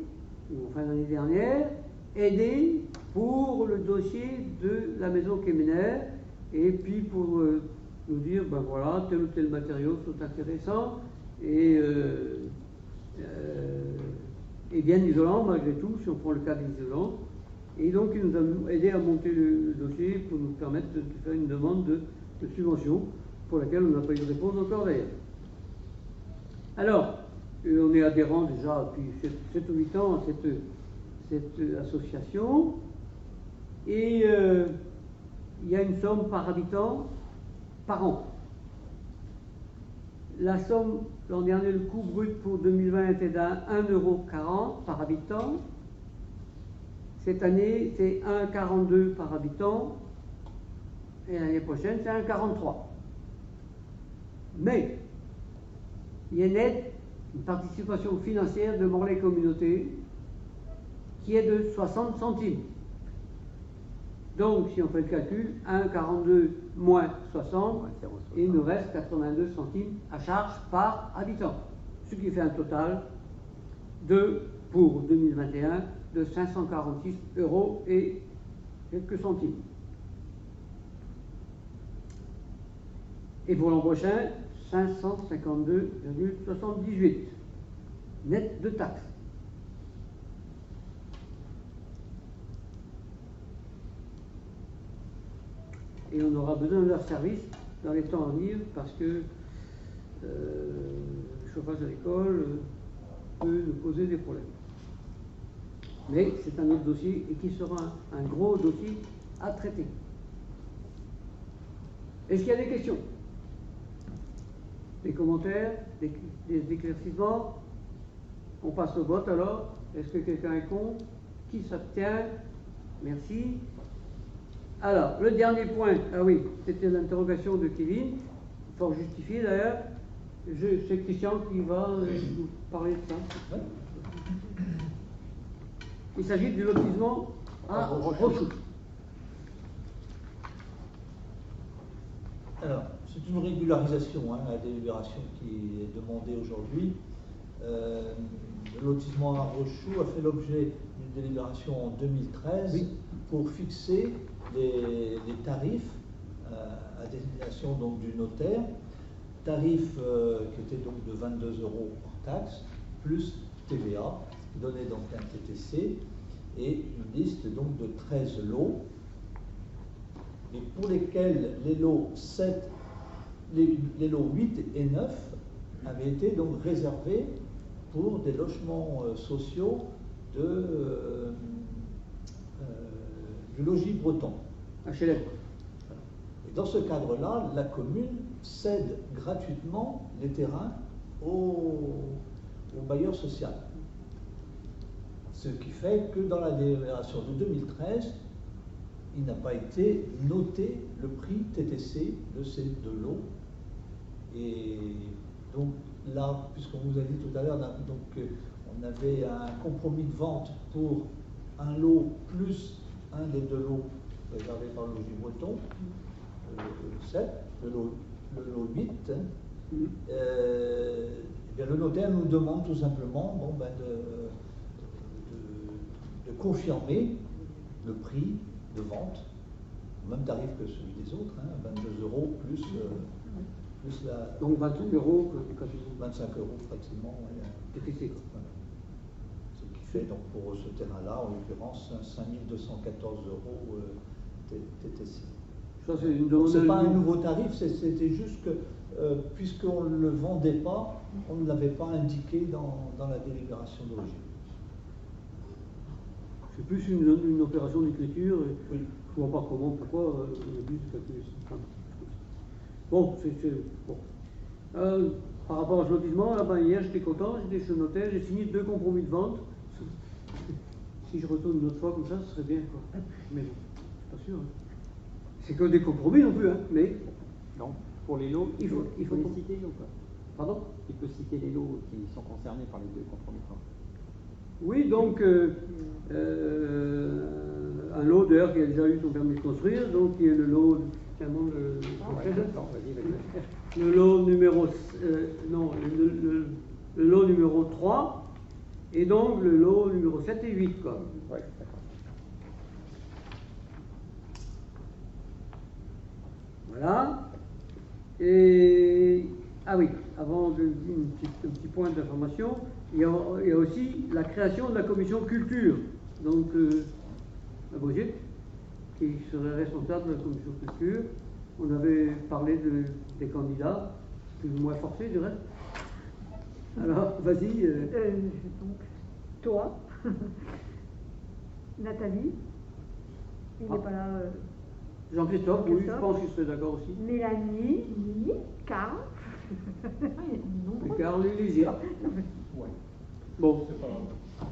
ou enfin l'année dernière, aidé pour le dossier de la maison Kemener, et puis pour nous dire, ben voilà, tel ou tel matériau sont intéressants et bien isolants malgré tout, si on prend le cas des isolants. Et donc, il nous a aidé à monter le dossier pour nous permettre de faire une demande de subvention pour laquelle on n'a pas eu de réponse encore d'ailleurs. Alors, on est adhérent déjà depuis 7 ou 8 ans à cette association et il y a une somme par habitant par an. La somme, l'an dernier, le coût brut pour 2020 était d'un 1,40 € par habitant. Cette année, c'est 1,42 € par habitant. Et l'année prochaine, c'est 1,43 €. Mais, il y a une aide, une participation financière de Morlaix Communauté qui est de 60 centimes. Donc, si on fait le calcul, 1,42 moins 60, il nous reste 82 centimes à charge par habitant. Ce qui fait un total pour 2021 de 546 € et quelques centimes. Et pour l'an prochain, 552,78 net de taxes. Et on aura besoin de leur service dans les temps à venir parce que le chauffage de l'école peut nous poser des problèmes. Mais c'est un autre dossier et qui sera un gros dossier à traiter. Est-ce qu'il y a des questions? Des commentaires? Des éclaircissements? On passe au vote alors. Est-ce que quelqu'un est contre? Qui s'abstient? Merci. Alors, le dernier point, ah oui, c'était l'interrogation de Kevin, fort justifié d'ailleurs. C'est Christian qui va nous parler de ça. Il s'agit du lotissement à Rochou. Alors, c'est une régularisation, la délibération qui est demandée aujourd'hui. Le lotissement à Rochou a fait l'objet d'une délibération en 2013 pour fixer les tarifs à destination donc, du notaire, tarif qui était donc de 22 € hors taxe, plus TVA, qui donnait donc un TTC, et une liste donc de 13 lots, et pour lesquels les lots 8 et 9 avaient été donc réservés pour des logements sociaux du logis breton. HLM. Et dans ce cadre-là, la commune cède gratuitement les terrains au bailleur social. Ce qui fait que dans la délibération de 2013, il n'a pas été noté le prix TTC de ces deux lots. Et donc là, puisqu'on vous a dit tout à l'heure, on avait un compromis de vente pour un lot plus un des deux lots réservés par le logis breton, le 7, le lot 8. Bien, le notaire nous demande tout simplement de confirmer le prix de vente, au même tarif que celui des autres, 22 € plus la. Donc 25 €. 25 € pratiquement. TTC. Voilà. Ce qui fait donc pour ce terrain-là, en l'occurrence, 5 214 € TTC. Ça, c'est une demande. C'est pas un nouveau tarif, c'était juste que puisqu'on ne le vendait pas, on ne l'avait pas indiqué dans la délibération d'origine. C'est plus une opération d'écriture. Oui. Je ne vois pas comment, pourquoi on a dû calculer ça. Bon, bon. Par rapport à ce lotissement, là, hier j'étais content, j'étais chez le notaire, j'ai signé 2 compromis de vente. Si je retourne une autre fois comme ça, ce serait bien, quoi. Mais bon, c'est pas sûr. C'est que des compromis non plus, mais. Donc, pour les lots, il faut les qu'on- citer ou pas? Pardon? Il peut citer les lots qui sont concernés par les 2 compromis de vente. Oui, donc un lot d'ailleurs qui a déjà eu son permis de construire, donc qui est le lot, le lot numéro, le lot numéro 3, et donc le lot numéro 7 et 8, quoi. Ouais, d'accord. Voilà. Et, ah oui, avant de dire un petit point d'information, il y a aussi la création de la commission culture. Donc, la Brigitte, qui serait responsable de la commission culture. On avait parlé des candidats, plus ou moins forcés du reste. Alors, vas-y. Donc, toi, Nathalie, il n'est Ah. pas là. Jean-Christophe, oui, je Christophe. pense qu'il serait d'accord aussi. Mélanie, Karl. Ah, il est nombreux. Et Carl et Lisier. Ouais, Bon, c'est pas grave.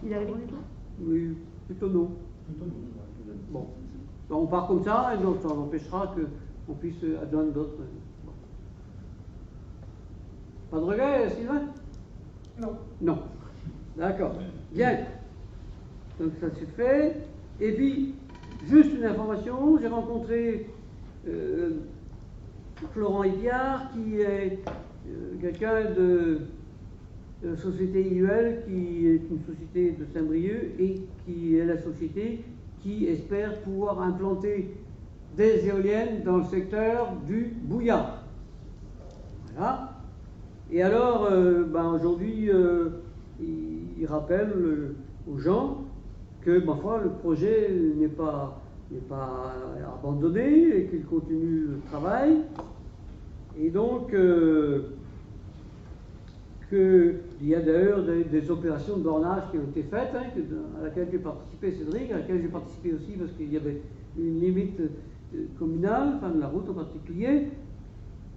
Il a répondu toi? oui, plutôt non. Plutôt nous, ouais, je vous aime. Bon. On part comme ça, et donc ça empêchera qu'on puisse adjoindre d'autres. Bon. Pas de regret, Sylvain? Non. Non. D'accord. Bien. Donc ça c'est fait. Et puis, juste une information, j'ai rencontré Florent Idiard, qui est quelqu'un de la société IUL, qui est une société de Saint-Brieuc, et qui est la société qui espère pouvoir implanter des éoliennes dans le secteur du Bouillard. Voilà. Et alors, aujourd'hui, il rappelle aux gens que, ma foi, le projet n'est pas abandonné et qu'il continue le travail. Et donc, qu'il y a d'ailleurs des opérations de bornage qui ont été faites, hein, à laquelle j'ai participé, Cédric, à laquelle j'ai participé aussi parce qu'il y avait une limite communale, enfin de la route en particulier.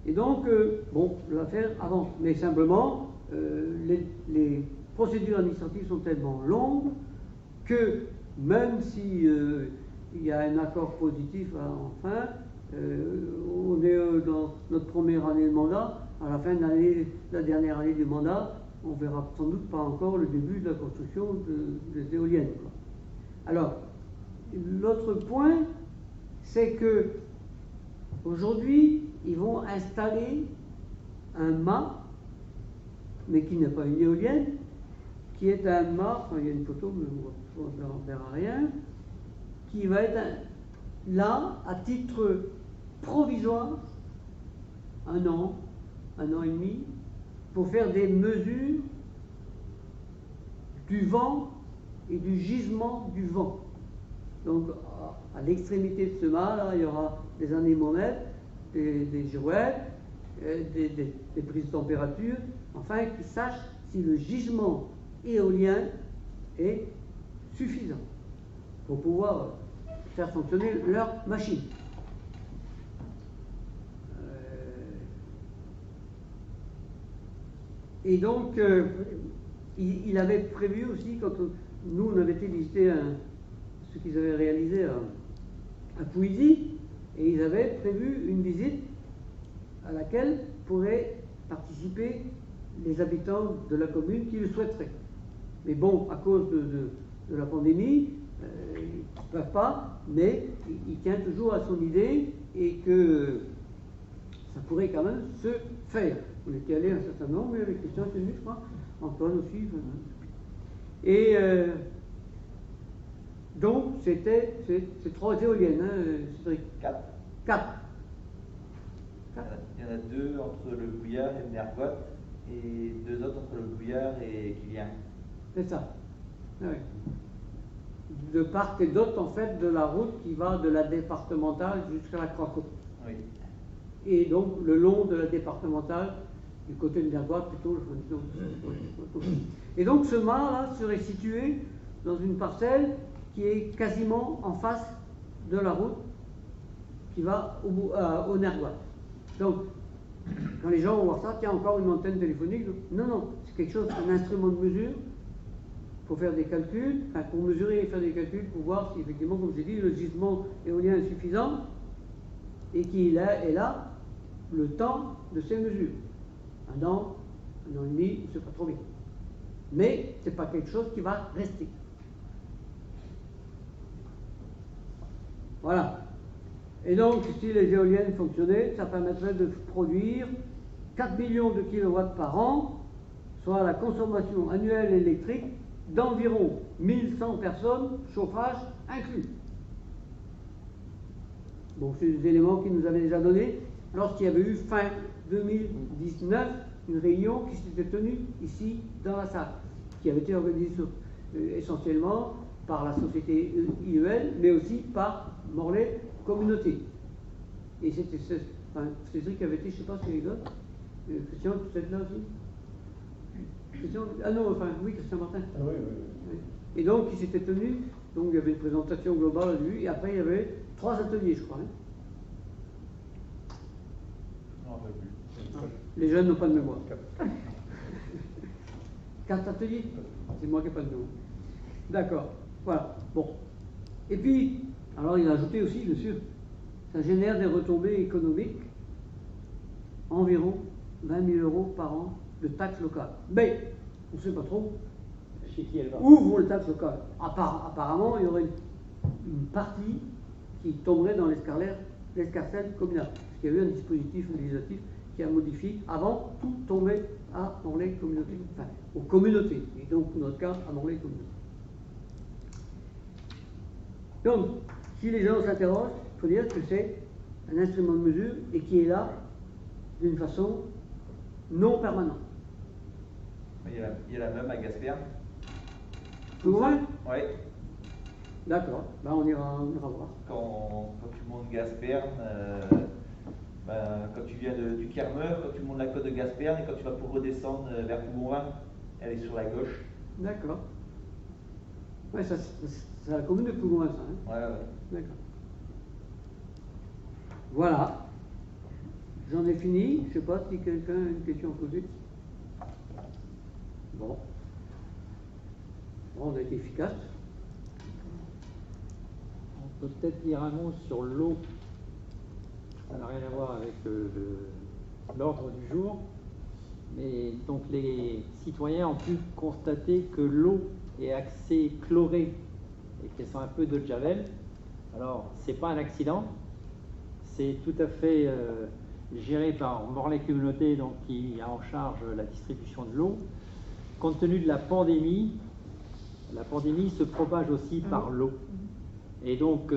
Et donc, bon, l'affaire avance. Mais simplement, les procédures administratives sont tellement longues que même si il y a un accord positif enfin, on est dans notre première année de mandat. À la fin de l'année, la dernière année du mandat, on verra sans doute pas encore le début de la construction des éoliennes, quoi. Alors, l'autre point, c'est que aujourd'hui, ils vont installer un mât, mais qui n'est pas une éolienne, qui est un mât, enfin, il y a une photo, mais on ne verra rien, qui va être là, à titre provisoire, un an et demi, pour faire des mesures du vent et du gisement du vent. Donc, à l'extrémité de ce mât, là, il y aura des anémomètres, des girouettes, des prises de température, afin qu'ils sachent si le gisement éolien est suffisant pour pouvoir faire fonctionner leur machine. Et donc, il avait prévu aussi, quand nous on avait été visiter ce qu'ils avaient réalisé à Pouilly, et ils avaient prévu une visite à laquelle pourraient participer les habitants de la commune qui le souhaiteraient. Mais bon, à cause de la pandémie, ils ne peuvent pas, mais il tient toujours à son idée et que ça pourrait quand même se faire. On était allé un certain nombre, mais avec Christian est venu, je crois, Antoine aussi. Et donc, c'est 3 éoliennes, hein, Cédric. 4. 4. Il y en a 2 entre le Bouillard et le Nergotte, et 2 autres entre le Bouillard et Quilien. C'est ça. Ah oui. De part et d'autre, en fait, de la route qui va de la départementale jusqu'à la Croix-Côte. Oui. Et donc, le long de la départementale, du côté de Nergotte plutôt. Et donc, ce mât-là serait situé dans une parcelle qui est quasiment en face de la route qui va au Nergotte. Donc, quand les gens vont voir ça, tiens, encore une antenne téléphonique. Non, c'est quelque chose, un instrument de mesure pour faire des calculs, enfin, pour mesurer et faire des calculs, pour voir si effectivement, comme j'ai dit, le gisement éolien est suffisant et qu'il est là le temps de ces mesures. 1 an, 1 an et demi, c'est pas trop bien. Mais c'est pas quelque chose qui va rester. Voilà. Et donc, si les éoliennes fonctionnaient, ça permettrait de produire 4 millions de kilowatts par an, soit la consommation annuelle électrique d'environ 1100 personnes, chauffage inclus. Bon, c'est des éléments qu'ils nous avaient déjà donnés lorsqu'il y avait eu fin 2019 une réunion qui s'était tenue ici dans la salle, qui avait été organisée essentiellement par la société IEL, mais aussi par Morlaix Communauté. Et c'était Cédric avait été, je ne sais pas si les autres, Christian, tu es là aussi Christian, ah non, enfin oui, Christian Martin. Ah oui, oui, oui. Et donc, il s'était tenu, donc il y avait une présentation globale à lui, et après il y avait 3 ateliers, je crois. Hein. Non, on ne peut plus. Les jeunes n'ont pas de mémoire. 4 ateliers. C'est moi qui n'ai pas de mémoire. D'accord, voilà. Bon. Et puis, alors il a ajouté aussi, bien sûr, ça génère des retombées économiques, environ 20 000 € par an de taxes locales. Mais, on ne sait pas trop Chez qui elle va? où vont les taxes locales. Apparemment, il y aurait une partie qui tomberait dans l'escarcelle communale. Parce qu'il y a eu un dispositif législatif qui a modifié. Avant, tout tombait à Morlaix Communauté. Enfin, aux communautés. Et donc, pour notre cas, à Morlaix Communauté. Donc, si les gens s'interrogent, il faut dire que c'est un instrument de mesure et qui est là d'une façon non permanente. Il y a la même à Gasperne. Plus loin? Oui. D'accord, ben on ira voir. Quand tu montes Gasperne, quand tu viens du Kermeur, quand tu montes la côte de Gasperne et quand tu vas pour redescendre vers Pougonvin, elle est sur la gauche. D'accord. Ouais, c'est la commune de Pougonvin, ça. Hein? Ouais, ouais. D'accord. Voilà. J'en ai fini. Je ne sais pas si quelqu'un a une question à poser. Bon. Bon, on a été efficace. On peut peut-être dire un mot sur l'eau. Ça n'a rien à voir avec l'ordre du jour. Mais donc les citoyens ont pu constater que l'eau est assez chlorée et qu'elle sent un peu d'eau de javel. Alors, c'est pas un accident. C'est tout à fait géré par Morlaix Communauté, donc qui a en charge la distribution de l'eau. Compte tenu de la pandémie se propage aussi par l'eau. Et donc,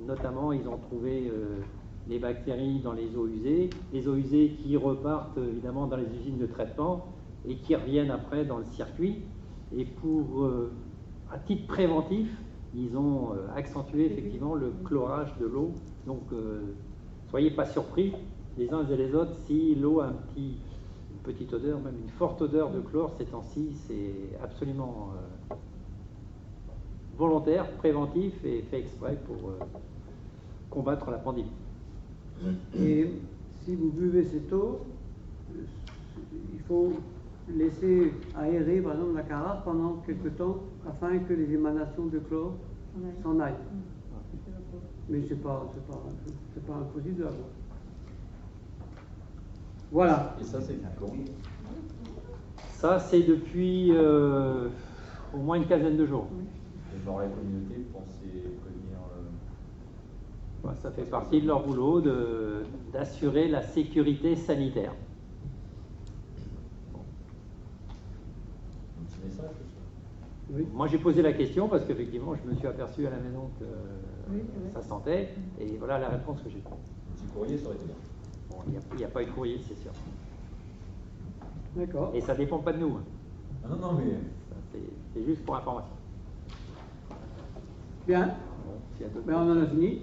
notamment, ils ont trouvé les bactéries dans les eaux usées qui repartent évidemment dans les usines de traitement et qui reviennent après dans le circuit. Et à titre préventif, ils ont accentué effectivement le chlorage de l'eau. Donc, soyez pas surpris les uns et les autres si l'eau a une petite odeur, même une forte odeur de chlore ces temps-ci. C'est absolument volontaire, préventif et fait exprès pour combattre la pandémie. Et si vous buvez cette eau, il faut laisser aérer par exemple la carafe pendant quelque temps afin que les émanations de chlore s'en aillent. Mais c'est pas impossible de l'avoir. Voilà. Et ça, c'est quand? Ça, c'est depuis au moins une quinzaine de jours. Et dans la communauté, vous pensez prévenir Ça fait partie de leur boulot d'assurer la sécurité sanitaire. un petit message aussi. Oui. Moi, j'ai posé la question parce qu'effectivement, je me suis aperçu à la maison que Oui. ça sentait. Et voilà la réponse que j'ai. Un petit courrier, ça aurait été bien. Bon, il n'y a pas eu de courrier, c'est sûr. D'accord. Et ça ne dépend pas de nous. Hein. Ah non, non, mais Ça, c'est juste pour information. Bien. Bon, s'il y a d'autres Ben, on en a fini.